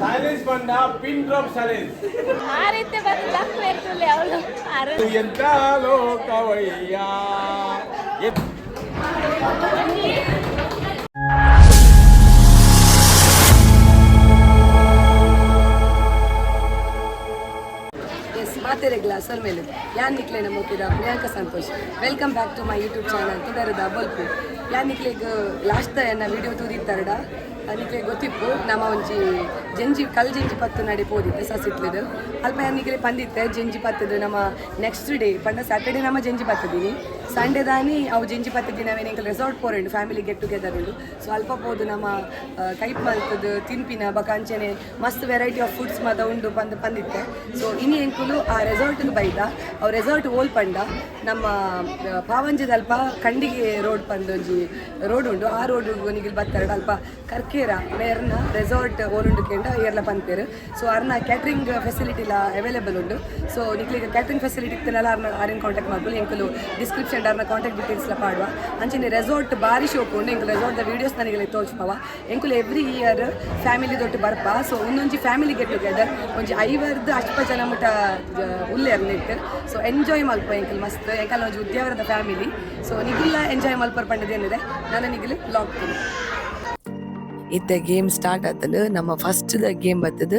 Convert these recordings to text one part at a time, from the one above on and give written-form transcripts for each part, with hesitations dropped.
Silence ಬಂದ pin drop silence ಆ ರೀತಿ ಬಂದು ಬ್ಲಾಕ್ ಬೇರ್ತಲ್ಲ ಅವಳು ಎಂತ ಲೋಕವಯ್ಯ ಮಾತೆರೆ ಗ್ಲಾಸರ್ ಮೇಲೆ ಯಾನ್ ನಿಕ್ಲೆನ ಮುಟ್ಟಿದ Priyanka Santosh welcome back to my YouTube channel ತುದರದ ಬಲ್ಪು ಯಾನ್ ನಿಕ್ಲೆಗ್ ಲಾಸ್ಟ್ ಎನ್ನ ವಿಡಿಯೋ ತೂದಿತ್ತಾರಡ ನಿಕ್ಲೆ ಗೊತ್ತಿಪ್ಪು ನಮ್ಮ ಒಂಜಿ ಜಂಜಿ ಕಲ್ ಜಂಜಿ ಪತ್ತು ನಡೆ ಪೋದಿತ್ತೆ ಸಸಿತ್ಲದು ಅಲ್ಪ ಯಾನಿಕ್ಲೆ ಪಂದಿತ್ತೆ ಜಂಜಿ ಪತ್ತದು ನಮ್ಮ ನೆಕ್ಸ್ಟ್ ಡೇ ಪಂಡ ಸ್ಯಾಟರ್ಡೇ ನಮ್ಮ ಜಂಜಿ ಪತ್ತದೀನಿ ಸಂಡೇ ದಾನಿ ಅವು ಜಂಜಿ ಪತ್ತದಿನ ಅವೇನಿಗೆ ರೆಸಾರ್ಟ್ ಪೋರೆಂಡು ಫ್ಯಾಮಿಲಿ ಗೆಟ್ ಟುಗೆದರ್ ಉಂಡು ಸೊ ಅಲ್ಪ ಪೋದು ನಮ್ಮ ಕೈಪ್ ಮಲ್ತದು ತಿನ್ಪಿನ ಬಕಾಂಚನೆ ಮಸ್ತ್ ವೆರೈಟಿ ಆಫ್ ಫುಡ್ಸ್ ಮದ ಉಂಡು ಪಂದಿತ್ತೆ ಸೊ ಇನಿ ಎಂಕುಲು ಆ ರೆಸಾರ್ಟ್ಗೆ ಬೈದ ಅವು ರೆಸಾರ್ಟ್ ಓಲ್ ಪಂಡ ನಮ್ಮ ಪಾವಂಜದಲ್ಪ ಕಂಡಿಗೆ ರೋಡ್ ಪಂದೊಂಜಿ ರೋಡ್ ಉಂಡು ಆ ರೋಡ್ ನಿಗಿಲ್ ಬತ್ತಾರಡ ಅಲ್ಪ ಕರ್ಕೇರ ವೇರ್ನ ರೆಸಾರ್ಟ್ ಓಲುಂಡು ಕೆಂಡ ಏರ್ಲ ಪಂತೇರು ಸೊ ಅರ್ನ ಕ್ಯಾಟ್ರಿಂಗ್ ಫೆಸಿಲಿಟಿಲ ಅವೈಲೇಬಲ್ ಉಂಡು ಸೊ ನಿಕ್ಲಿಗೆ ಕ್ಯಾಟ್ರಿಂಗ್ ಫೆಸಿಲಿಟಿ ಇತ್ತಲ್ಲ ಆರ್ನ ಕಾಂಟ್ಯಾಕ್ಟ್ ಮಾಡ್ಬೋದು ಎಂಕಲು ಡಿಸ್ಕ್ರಿಪ್ಷನ್ ಅರ್ನ ಕಾಂಟ್ಯಾಕ್ಟ್ ಡೀಟೇಲ್ಸ್ಲ ಪಾಡುವ ಅಂಚಿನ ರೆಸಾರ್ಟ್ ಬಾರಿ ಶೋಕು ಉಂಡು ಎಂಕಲು ರೆಸಾರ್ಟ್ದ ವೀಡಿಯೋಸ್ ನನಗೆ ತೋರಿಸ್ಪವ ಎಂಕುಲು ಎವ್ರಿ ಇಯರ್ ಫ್ಯಾಮಿಲಿ ದೊಟ್ಟು ಬರ್ಪ ಸೊ ಒಂದೊಂಜಿ ಫ್ಯಾಮಿಲಿ ಗೆಟ್ ಟುಗೆದರ್ ಒಂಜಿ 50 ಅಷ್ಟ ಜನ ಮುಟ ಉಲ್ಲೇರ್ನಿಟ್ಟು ಸೊ ಎಂಜಾಯ್ ಮಲ್ಪ ಎಂಕಲ್ ಮಸ್ತ್ ಎಂಕಲ್ ಒಂಜಿ ಉದ್ಯಾವರದ ಫ್ಯಾಮಿಲಿ ಸೊ ನಿಗಿಲ್ಲ ಎಂಜಾಯ್ ಮಲ್ಪರ್ ಪಂಡದೇನಿದೆ ನಾನು ನಿಗಿಲು ಬ್ಲಾಗ್ ಇತ್ತ ಗೇಮ್ ಸ್ಟಾರ್ಟ್ ಆತಂದು ನಮ್ಮ ಫಸ್ಟ್ ದ ಗೇಮ್ ಬರ್ತದ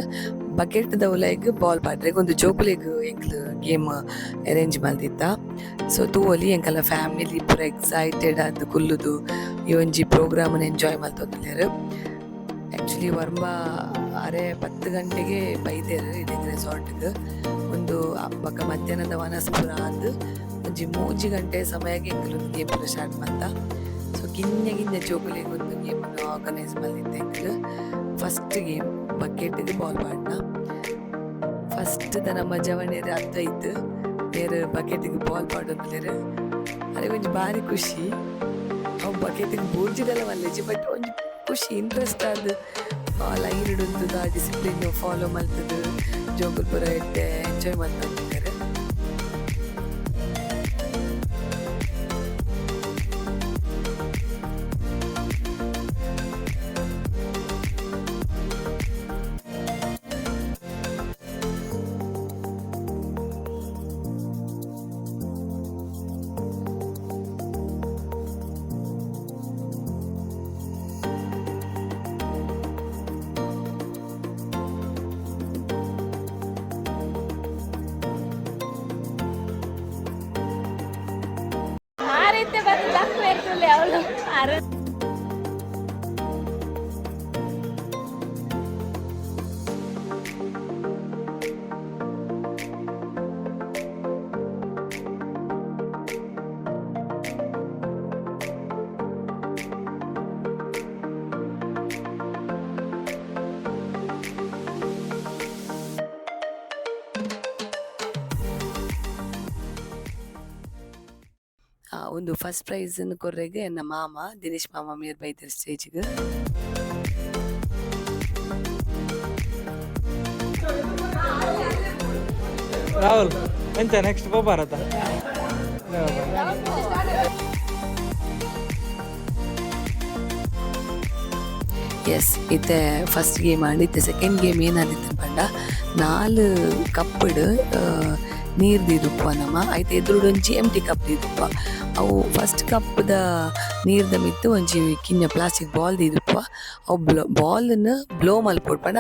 ಬಕೆಟ್ ದ ಉಲೈಗ್ ಬಾಲ್ ಪಾಡ್ರೆ ಒಂದು ಜೋಕುಲೆಗ್ ಎಂಕ್ಲು ಗೇಮ್ ಅರೇಂಜ್ ಮಲ್ದಿತ್ತ ಸೊ ತೂವಲಿ ಎಂಕಲ್ಲ ಫ್ಯಾಮಿಲಿ ಪೂರ ಎಕ್ಸೈಟೆಡ್ ಆದ್ ಕುಲ್ಲುದು ಈ ಒಂಜಿ ಪ್ರೋಗ್ರಾಮನ್ನು ಎಂಜಾಯ್ ಮಲ್ತೊಂದುಲ್ಲೆರ್ ಆ್ಯಕ್ಚುಲಿ ವರ್ಮ ಅರೆ 10 ಗಂಟೆಗೆ ಬೈದೇರು ಇದಕ್ಕೆ ರೆಸಾರ್ಟ್ಗೆ ಒಂದು ಬಕ್ಕ ಮಧ್ಯಾಹ್ನದ ವನಸ್ಪುರ ಆದ್ ಒಂಜಿ 3 ಗಂಟೆ ಸಮಯಕ್ಕೆ ಎಂಕಲು ಗೇಮ್ ಸ್ಟಾರ್ಟ್ ಮಾಡ್ತ ಸೊ ಗಿನ್ನೆ ಜೋಕುಲೆಗ್ ಒಂದು ಗೇಮನ್ನು ಆರ್ಗನೈಸ್ ಮಲ್ದಿದ್ದೆ ಎಂಕಲು ಫಸ್ಟ್ ಗೇಮ್ ಬಕೆಟ್ಗೆ ಬಾಲ್ ಪಾಡ್ನ ಫಸ್ಟ್ ದ ನಮ್ಮ ಜವನೇರು ಅರ್ಧ ಇತ್ತು ಬೇರೆ ಬಕೆಟ್ಗೆ ಬಾಲ್ ಪಾಡೋದ್ಲೇರು ಅರೆ ಒಂಜಿ ಭಾರಿ ಖುಷಿ ಅವು ಬಕೆಟ್ಗೆ ಬೋರ್ಜಿದಲ್ಲ ಮಲ್ಲೇಜಿ ಬಟ್ ಒಂಜಿ ಖುಷಿ ಇಂಟ್ರೆಸ್ಟ್ ಆದ ಲೈನ್ ಇಡುದು ಆ ಡಿಸಿಪ್ಲಿನ್ ಫಾಲೋ ಮಲ್ತದು ಜೋಕುಲ್ ಪೂರ ಇಟ್ಟೆ ಎಂಜಾಯ್ ಮಾಡ್ತಾರೆ ಆ ರೀತಿ ಬಂದು ಬ್ಲಾಕ್ ಬೇರ್ತಲ್ಲ ಅವಳು ಒಂದು ಫಸ್ಟ್ ಪ್ರೈಸ್ ಕೊರ್ರೆಗೆ ನನ್ನ ಮಾಮ ದಿನೇಶ್ ಮಾಮ ಮೇರ್ ಬೈತಾರೆ ಸ್ಟೇಜ್ಗೆ ರಾಹುಲ್ ಎಂತ ನೆಕ್ಸ್ಟ್ ಭಾರತ ಎಸ್ ಇತ್ತೆ ಫಸ್ಟ್ ಗೇಮ್ ಆಡಿತ್ತೆ ಸೆಕೆಂಡ್ ಗೇಮ್ ಏನಾದಿತ್ತು ಪಂಡ 4 ಕಪ್ಪಡ್ ನೀರು ದೀದುಪ್ಪ ನಮ್ಮ ಐತೆ ಎದುರುಡೊಂಜಿ ಎಂಟಿ ಕಪ್ ದೀದುಪ್ಪ ಅವು ಫಸ್ಟ್ ಕಪ್ದ ನೀರ್ದ ಮಿತ್ತು ಒಂಜಿ ಕಿನ್ನ ಪ್ಲಾಸ್ಟಿಕ್ ಬಾಲ್ ದೀದುಪ್ಪ ಅವು ಬಾಲ್ನ ಬ್ಲೋ ಮಲ್ಪೊಡ್ ಪಂಡ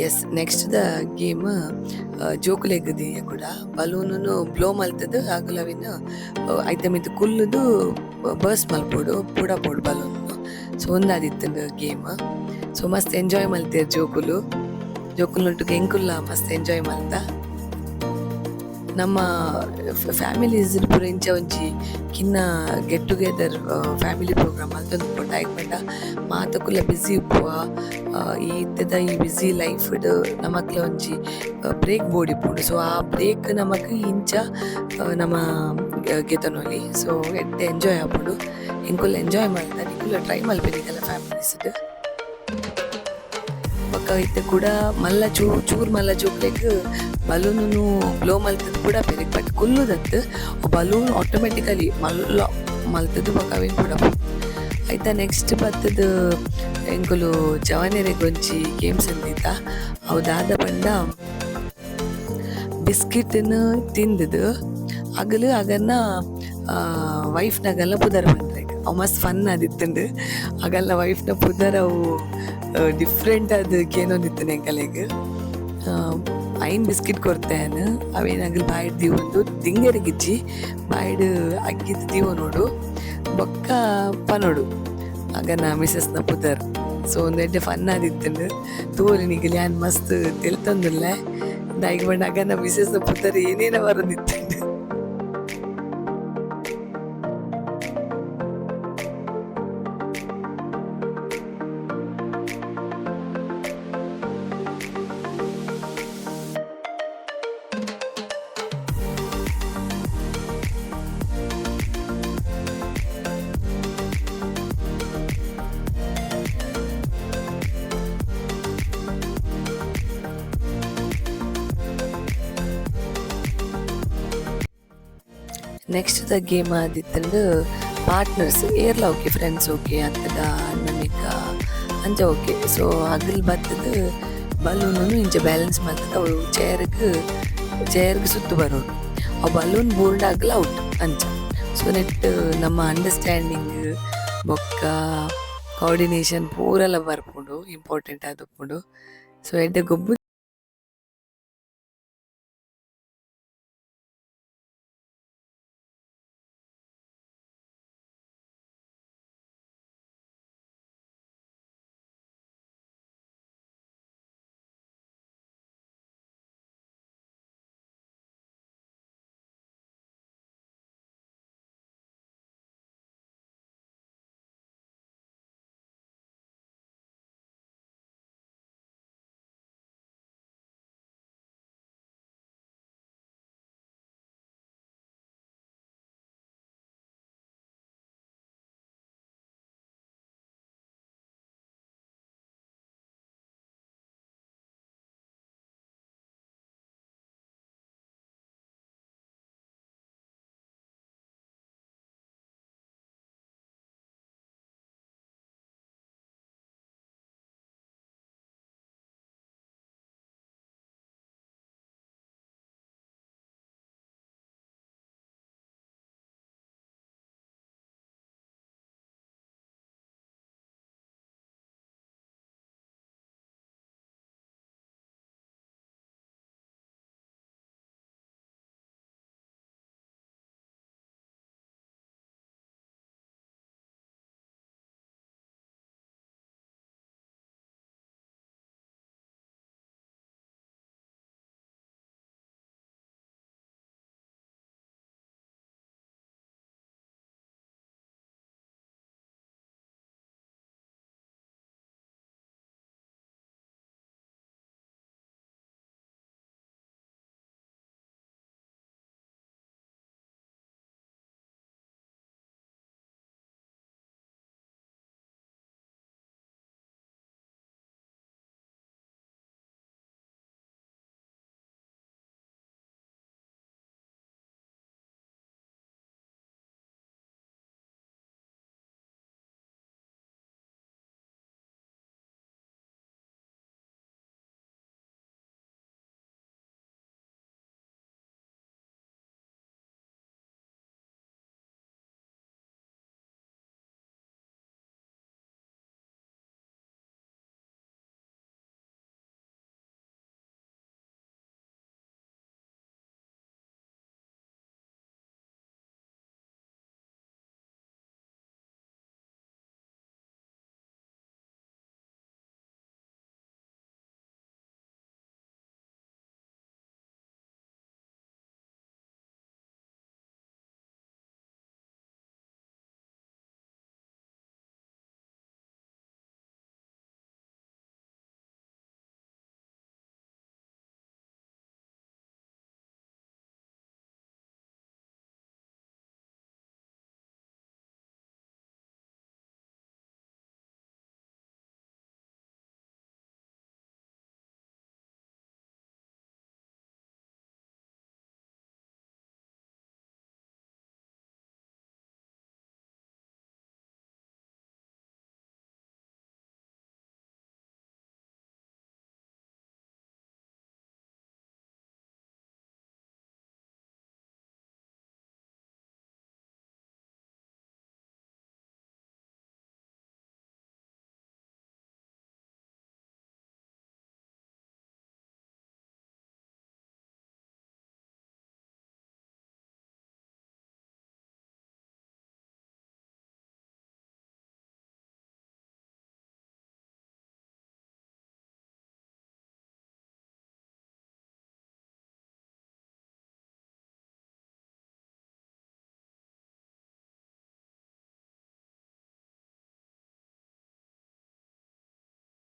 ಎಸ್ ನೆಕ್ಸ್ಟ್ ದ ಗೇಮ್ ಜೋಕುಲೆಗ್ಗದಿ ಕೂಡ ಬಲೂನು ಬ್ಲೋ ಮಲ್ತದು ಆಗಲ ಅವಿನ ಐತ ಮಿತ್ ಕುಲ್ಲುದು ಬರ್ಸ್ ಮಲ್ಪೋಡು ಪೂಡ ಬಲೂನ್ ಸೊ ಒಂದಾದಿತ್ತು ಗೇಮ್ ಸೊ ಮಸ್ತ್ ಎಂಜಾಯ್ ಮಲ್ತೇರ್ ಜೋಕುಲೊಟ್ಟಿಗೆ ಎಂಕುಲ್ಲ ಮಸ್ತ್ ಎಂಜಾಯ್ ಮಲ್ತ ನಮ್ಮ ಫ್ಯಾಮಿಲೀಸ್ ಪೂರ ಇಂಚ ಒಂಜಿ ಕಿನ್ನ ಗೆಟ್ ಟುಗೆದರ್ ಫ್ಯಾಮಿಲಿ ಪ್ರೋಗ್ರಾಮ್ ಅಲ್ತೊಂದು ಪುಂಡ ಆಯ್ಕೆ ಪಂಡ ಮಾತಕುಲ್ಲ ಬ್ಯುಸಿ ಇಪ್ಪುವ ಈ ಇತ್ತದ ಈ ಬ್ಯುಸಿ ಲೈಫ್ಡ್ ನಮಕ್ಲ ಒಂಜಿ ಬ್ರೇಕ್ ಬೋಡಿಪ್ಪುಂಡು ಸೊ ಆ ಬ್ರೇಕ್ ನಮಕ್ ಇಂಚ ನಮ್ಮ ಗೆತನೊಲಿ ಸೊ ಎಡ್ಡೆ ಎಂಜಾಯ್ ಆಪುಂಡು ಎಂಕುಲ್ಲ ಎಂಜಾಯ್ ಮಲ್ತ ನಿಕುಲ್ಲ ಟ್ರೈ ಮಲ್ಪೆನಿಕಲ್ಲ ಫ್ಯಾಮಿಲೀಸ್ಡ್ ಬೊಕ್ಕ ಇತ್ತೆ ಕೂಡ ಮಲ್ಲ ಚೂರ್ ಮಲ್ಲ ಜೋಕ್ಲೆಗ್ ಬಲೂನು ಬ್ಲೋ ಮಲ್ತದ್ ಕೂಡ ಪೆರಿಗ್ ಬಟ್ ಕುಲ್ಲುದತ್ ಬಲೂನ್ ಆಟೋಮೆಟಿಕಲಿ ಮಲ್ಲ ಮಲ್ತದ್ದು ಬೊಕ ಅವೇನ್ ಕೂಡ ಐತ ನೆಕ್ಸ್ಟ್ ಬತ್ತದ ಎಂಕುಲು ಜವನೆರೆಗೊಂಜಿ ಗೇಮ್ಸ್ ಅಂದಿತ್ತ ಅವು ದಾದ ಪಂಡ ಬಿಸ್ಕಿಟ್ನ ತಿಂದದು ಅಗಲು ಅಗನ್ನ ವೈಫ್ನಾಗೆಲ್ಲ ಪುದರ್ ಬಂದ್ರೆಗ್ ಅವು ಮಸ್ತ್ ಫನ್ ಆದಿತ್ತುಂಡು ಅಗಲ್ಲ ವೈಫ್ನ ಪುದರ್ ಅವು ಡಿಫ್ರೆಂಟ್ ಅದು ಏನೊಂದಿತ್ತು ನೆಂಕಲೆಗ್ ಐನ್ ಬಿಸ್ಕಿಟ್ ಕೊರ್ತೇನೆ ಅವೇನಾಗಲಿ ಬಾಯ್ಡ್ ದೀವೊಂದು ದಿಂಗೆರೆಗಿಜ್ಜಿ ಬಾಯ್ಡ್ ಅಗ್ಗಿದ್ ದೀವ ನೋಡು ಬೊಕ್ಕ ಪನೋಡು ಆಗನ ಮಿಸಸ್ನ ಪುದರ್ ಸೊ ಒಂದು ಎಡ್ಡೆ ಫನ್ ಆದಿತ್ತುಂಡು ತೋರಿ ನಿಗಲಿ ಯಾನ್ ಮಸ್ತ್ ತಿಳ್ತಂದುಲ್ಲ ದಾಯಿಗೆ ಬಂಡ ಆಗನ ಮಿಸಸ್ನ ಪುದರ್ ಏನೇನ ಬರೋದಿತ್ತುಂಡು. ನೆಕ್ಸ್ಟ್ ದ ಗೇಮ್ ಆದಿತ್ತಂಡು ಪಾರ್ಟ್ನರ್ಸ್ ಏರ್ಲ ಓಕೆ ಫ್ರೆಂಡ್ಸ್ ಓಕೆ ಅಂತದ ನಮಿಕ ಅಂಚ ಓಕೆ ಸೊ ಅಗಲ್ ಬತ್ತದ ಬಲೂನು ಇಂಚ ಬ್ಯಾಲೆನ್ಸ್ ಮಾಡ್ತದ ಅವು ಚೇರ್ಗ್ ಸುತ್ತು ಬರೋಡು ಅವು ಬಲೂನ್ ಬೋರ್ಡ್ ಆಗಲ ಔಟ್ ಅಂಚ ಸೊ ನೆಟ್ ನಮ್ಮ ಅಂಡರ್ಸ್ಟ್ಯಾಂಡಿಂಗ್ ಬೊಕ್ಕ ಕೋಆರ್ಡಿನೇಷನ್ ಪೂರೆಲ್ಲ ಬರ್ಪುಂಡು ಇಂಪಾರ್ಟೆಂಟ್ ಆದುಪ್ಪುಂಡು ಸೊ ಎಡ್ಡೆ ಗೊಬ್ಬು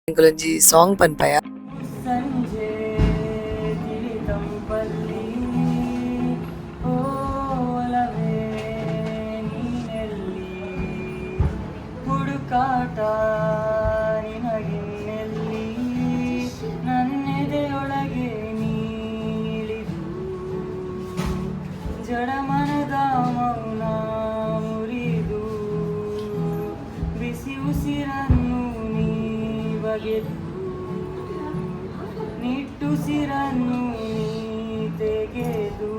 ಇಂಕೊಲೊಂಜಿ ಸಾಂಗ್ ಪನ್ಪಯ ಸಂಜೆ ತಂಪಲ್ಲಿ ಓಲವೇ ನೀನೆಲ್ಲಿ ಹುಡುಕಾಟ ನಿನಗಿನ್ನೆಲ್ಲಿ ನನ್ನೆದೆಯೊಳಗೆ ನೀಳಿದು ಜಡಮನದ ಮೌನ ಮುರಿದು ಬಿಸಿ ಉಸಿರನ್ನು ನೀ ಬಗೆದು ನಿಟ್ಟುಸಿರನ್ನು ನೀ ತೆಗೆದು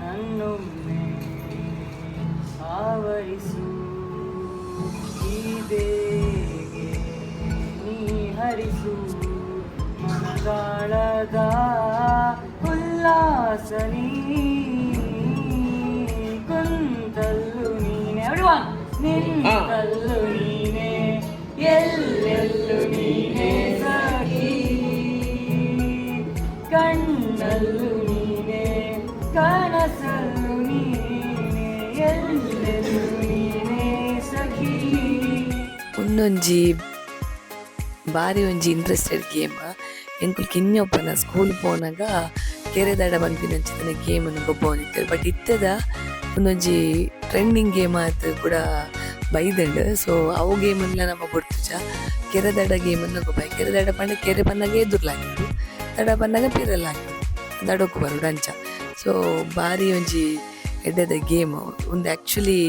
ನನ್ನೊಮ್ಮೆ ಆವರಿಸು ಈ ಬೇಗೆ ನೀ ಹರಿಸು ಮಂಗಳದ ಉಲ್ಲಾಸ ನೀ ಕುಂತಲ್ಲು ನೀನೆ everyone ನಿಂತಲ್ಲು ನೀನೆ ಎಲ್ಲೆಲ್ಲು ನೀನೆ ಸಖಿ ಕಣ್ಣಲ್ಲು ನೀನೆ ಕನಸಲ್ಲು ನೀನೆ ಎಲ್ಲೆಲ್ಲು ನೀನೆ ಸಖಿ. ಒಂದೊಂಜಿ ಬಾರಿ ಒಂಜಿ ಇಂಟ್ರೆಸ್ಟೆಡ್ ಗೇಮ್ ಎಂಕುಲ್ಗೆ ಇನ್ನೊಪ್ಪನ ಸ್ಕೂಲ್ ಪೋನಾಗ ಕೆರೆದಾಡ ಬಂದಿನ ಗೇಮ್ ಅನ್ನು ಗೊಬ್ಬವನಿತ್ತು. ಬಟ್ ಇತ್ತದ ಒಂದೊಂಜಿ ಟ್ರೆಂಡಿಂಗ್ ಗೇಮ್ ಆಯ್ತು ಕೂಡ ಬೈದಂಡು. ಸೊ ಅವು ಗೇಮನ್ಲ ನಮ್ಮ ಗೊತ್ತುಜ ಕೆರೆದಾಡ ಗೇಮನ್ನು ಗೊಬ್ಬಾಯಿ ಕೆರೆದಾಡ ಪಂಡ ಕೆರೆ ಪನ್ನಾಗ ಎದುರ್ಲಾಗಿತ್ತು ದಡ ಪನ್ನಾಗ ಪಿರಲ್ಲಾಗಿತ್ತು ದಡಕ್ಕೂ ಬರುಡು ಅಂಚ. ಸೊ ಬಾರಿ ಒಂಜಿ ಎಡ್ಡೆದ ಗೇಮ್ ಒಂದು ಆ್ಯಕ್ಚುಲಿ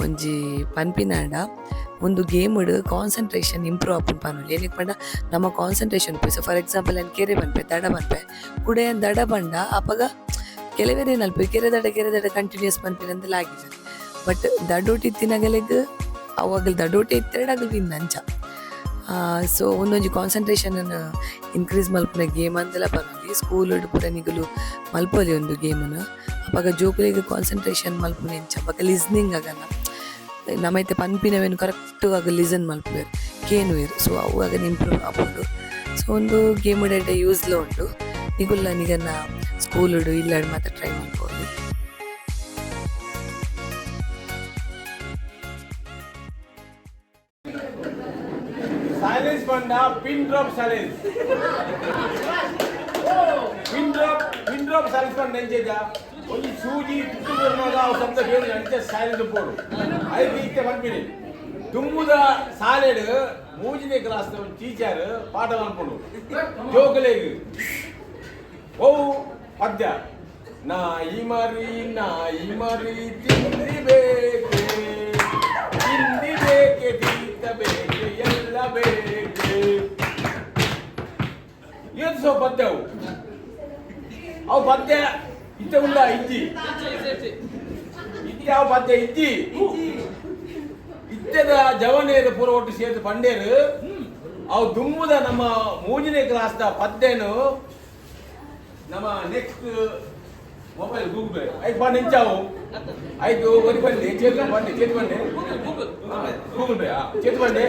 ಒಂಜಿ ಪನ್ಪಿನಾಡ ಒಂದು ಗೇಮ್ಡ್ ಕಾನ್ಸಂಟ್ರೇಷನ್ ಇಂಪ್ರೂವ್ ಆಪುಂಡು ಪನ್ನೊಲಿ ಏನಕ್ಕೆ ಪಂಡ ನಮ್ಮ ಕಾನ್ಸಂಟ್ರೇಷನ್ ಉಪ್ಪು. ಸೊ ಫಾರ್ ಎಕ್ಸಾಂಪಲ್ ನಾನು ಕೆರೆ ಪನ್ಪೆ ದಡ ಪನ್ಪೆ ಕುಡೆ ದಡ ಪಂಡ ಅಪಗ ಕೆಲವೇರೆ ನಲ್ಪೆ ಕೆರೆ ದಡ ಕಂಟಿನ್ಯೂಸ್ ಪನ್ಪಿನ ಅಂತ ಆಗಿದೆ. ಬಟ್ ದಡೋಟಿ ಇತ್ತಿನಾಗಲೆಗ್ ಅವಾಗಲ್ ದಡೋಟಿ ಇತ್ತೆರಡಾಗಲ್ ವಿನ್ ಅಂಚ. ಸೊ ಒಂದೊಂಜಿ ಕಾನ್ಸಂಟ್ರೇಷನನ್ನು ಇನ್ಕ್ರೀಸ್ ಮಲ್ಪನ ಗೇಮ್ ಅಂತೆಲ್ಲ ಪನ್ನೊಲಿ ಸ್ಕೂಲ್ ಪೂರ ನಿಗಲು ಮಲ್ಪೊಲಿ ಒಂದು ಗೇಮನ್ನು ಅವಾಗ ಜೋಕುಲಿಗೆ ಕಾನ್ಸಂಟ್ರೇಷನ್ ಮಲ್ಪುನಿ ಇಂಚ ಅವಾಗ ಲಿಸ್ನಿಂಗ್ ಆಗಲ್ಲ ನಮ್ಮೈತೆ ಪನ್ಪಿನವೇನು ಕರೆಕ್ಟ್ ಆಗ ಲಿಸನ್ ಮಲ್ಪುವೇರು ಕೇನುವೇರು. ಸೊ ಅವು ಆಗ ಇಂಪ್ರೂವ್ ಆಪುಂಡು. ಸೊ ಒಂದು ಗೇಮ್ ಡೇಟ ಯೂಸ್ಲ ಉಂಟು ನಿಗುಲ್ಲ ನಿಗನ್ನ ಸ್ಕೂಲುಡು ಇಲ್ಲಾಡು ಮಾತ್ರ ಟ್ರೈ ಮಾಡ್ಬೋದು. ಸೈಲೆನ್ಸ್ ಪಂಡ pin drop silence pin drop silence ಪಂಡ ಎಂಚೇಜ ಒಂದು ಸೂಜಿ ತುತ್ತು ಬರ್ನಾಗ ಅವು ಶಬ್ದ ಕೇಳಿ ಅಂಚೆ ಸೈಲೆಂಟ್ ಪೋಡು ಐದು ಇತ್ತೆ ಪನ್ಪಿನಿ ತುಂಬುದ ಸಾಲೆಡ್ ಮೂಜಿನೇ ಕ್ಲಾಸ್ ಒಂದು ಟೀಚರ್ ಪಾಠ ಮಾಡ್ಕೊಂಡು ಜೋಕಲೇಗ್ ಓ ಪದ್ಯ ನಾಯಿ ಮರಿ ತಿಂದಿ ಬೇಕೆ ತೀತ ಬೇಕೆ ಎಲ್ಲ ಬೇಕೆ ಏನು ಸೊ ಪದ್ಯ ಅವು ಪದ್ಯ ಇತ್ತ ಉಂಡ ಇಜ್ಜಿ ಇತ್ತೆ ಅವು ಪದ್ಯ ಇಜ್ಜಿ ಇತ್ತದ ಜವನೇರು ಪೂರ ಒಟ್ಟು ಸೇರಿದ ಪಂಡೇರು ಅವು ದುಮ್ಮುದ ನಮ್ಮ ಮೂಜನೇ ಕ್ಲಾಸ್ದ ಪದ್ಯನು ನಮ್ಮ ನೆಕ್ಸ್ಟ್ ಮೊಬೈಲ್ ಗೂಗಲ್ ಐದು ಬಂದು ನಿಂಚಾವು ಐದು ಒಂದು ಬಂದೆ ಚೇತು ಬಂದೆ ಗೂಗಲ್ ಪೇ ಚೇತು ಬಂದೆ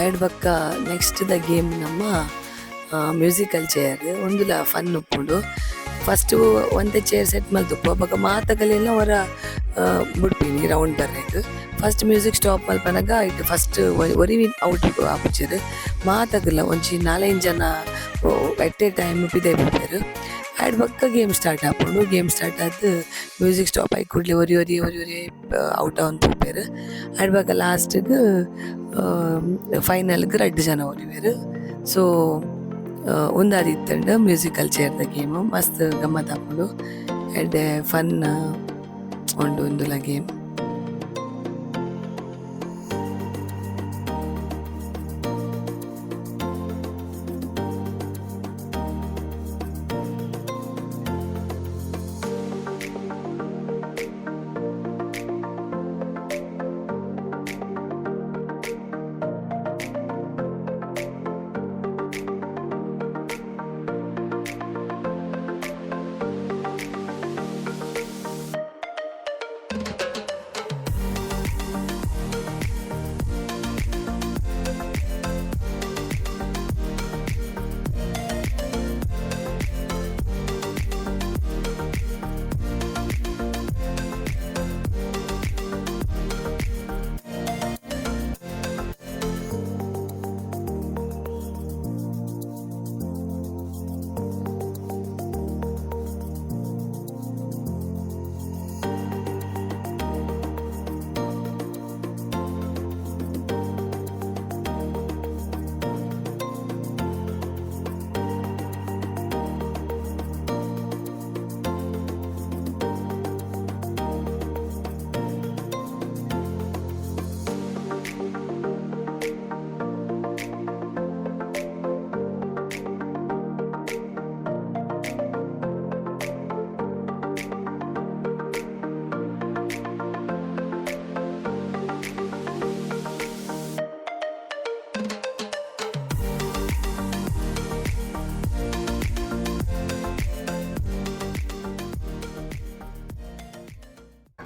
ಐಡ್ ಬಕ್ಕ ನೆಕ್ಸ್ಟ್ ದ ಗೇಮ್ ನಮ್ಮ ಮ್ಯೂಸಿಕಲ್ ಚೇರ್ ಒಂದುಲ ಫನ್ ಉಪ್ಪುಂಡು. ಫಸ್ಟು ಒಂದೇ ಚೇರ್ ಸೆಟ್ ಮಲ್ತುಪ್ಪು ಅವಾಗ ಮಾತಗಲೆಲ್ಲ ಹೊರ ಬಿಡ್ಪೀನಿ ರೌಂಡ್ ಬರ್ಬೇಕು. ಫಸ್ಟ್ ಮ್ಯೂಸಿಕ್ ಸ್ಟಾಪ್ ಮಲ್ಪನಾಗ ಇಟ್ಟು ಫಸ್ಟ್ ಒರಿ ಔಟ್ ಆಪುಚರು ಮಾತಾಗಲ್ಲ ಒಂಚಿ 4-5 ಜನ ಎಟ್ ಎ ಟೈಮ್ ಪಿದೆ ಬಿಡ್ತಾರೆ. ಆಡ್ ಬಕ್ಕ ಗೇಮ್ ಸ್ಟಾರ್ಟ್ ಆಪುಂಡು. ಗೇಮ್ ಸ್ಟಾರ್ಟ್ ಆದ ಮ್ಯೂಸಿಕ್ ಸ್ಟಾಪ್ ಆಗಿ ಕೂಡಲೇ ಒರಿ ಔಟ್ ಆನ್ ಪೋಪೇರು. ಆಡ್ ಬಕ್ಕ ಲಾಸ್ಟಿಗೆ ಫೈನಲ್ಗೆ 2 ಜನ ಒರಿವೇರು. ಸೊ ಒಂದಾದಿತ್ತಂಡು ಮ್ಯೂಸಿಕಲ್ ಚೇರ್ದ ಗೇಮು ಮಸ್ತ್ ಗಮ್ಮತ್ ಆಪುಂಡು. ಎಡ್ಡೆ ಫನ್ ಉಂಡು ಒಂದುಲ ಗೇಮ್.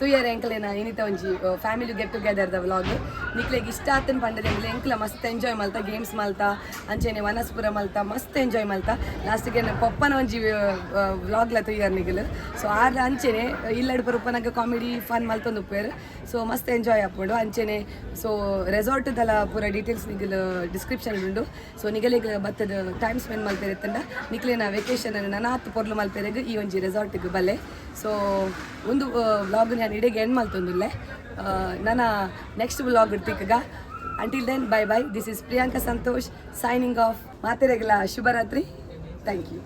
ತುಯ್ಯರೆ ಎಂಕ್ಲೆನ ಇನ್ನಿತ ಒಂಜಿ family get together the vlog ನಿಕ್ಲೆಗ್ ಇಷ್ಟ ಆತನ ಪಂಡದೆ ಎಂಕ್ಲ ಮಸ್ತ್ ಎಂಜಾಯ್ ಮಲ್ತ ಗೇಮ್ಸ್ ಮಲ್ತ ಅಂಚೆನೆ ವನಸ್ಪುರ ಮಲ್ತ ಮಸ್ತ್ ಎಂಜಾಯ್ ಮಲ್ತ ಲಾಸ್ಟಿಗೆ ಪಪ್ಪನ ಒಂಜಿ ವ್ಲಾಗ್ಲ ತುಯ್ಯರ್ ನಿಗಲು ಸೊ ಆರ್ಲ ಅಂಚೆನೆ ಇಲ್ಲಡ್ ಪುರಪ್ಪನಗ ಕಾಮಿಡಿ ಫನ್ ಮಲ್ತೊಂದು ಉಪ್ಪೇರು ಸೊ ಮಸ್ತ್ ಎಂಜಾಯ್ ಆಪುಂಡು ಅಂಚೆನೆ ಸೊ ರೆಸಾರ್ಟ್ ದಲ ಪೂರ ಡೀಟೇಲ್ಸ್ ನಿಗಲು ಡಿಸ್ಕ್ರಿಪ್ಷನ್ ಉಂಡು ಸೊ ನಿಗಲಿಗೆ ಬತ್ತದ ಟೈಮ್ ಸ್ಪೆಂಡ್ ಮಲ್ಪೆರೆತ್ತಂಡ ನಿಕ್ಲೆನ ವೆಕೇಶನ್ ನನಾತ್ ಪೊರ್ಲು ಮಲ್ಪೆರೆಗ್ ಈ ಒಂಜಿ ರೆಸಾರ್ಟ್ಗೆ ಬಲ್ಲೆ ಸೊ ಒಂದು ವ್ಲಾಗ್ ನಾನು ಇಡೆಗೆ ಎಂಡ್ ಮಲ್ತೊಂದುಲ್ಲೆ ನನ್ನ ನೆಕ್ಸ್ಟ್ ವ್ಲಾಗ್ ಇಡ್ತಿಕ್ಗ until then bye bye this is Priyanka Santosh signing off ಮಾತೆರೆಗ್ಲ ಶುಭರಾತ್ರಿ ಥ್ಯಾಂಕ್ ಯು